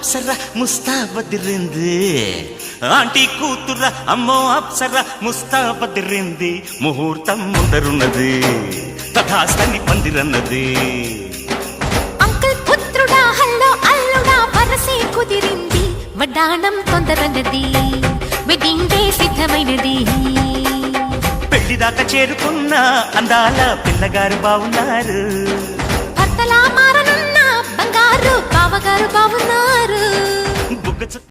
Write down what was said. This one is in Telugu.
అప్సర ముస్తాబదిరింది ఆంటీ కూతుర అమ్మో అప్సర ముస్తాబదిరింది ముహూర్తం ముందరున్నది తథాస్తని పందిరన్నది అంకుల్ పుత్రుడా హల్లో అల్లుడా వరసే కుదిరింది వడ్డాణం తొందరన్నది వెడ్డింగ్ డే సిద్ధమైనది పెళ్లిదాకా చేరుకున్న అందాల పిల్లగారు బావున్నారు భర్తలా మారనున్న బంగారు బావగారు బావున్నారు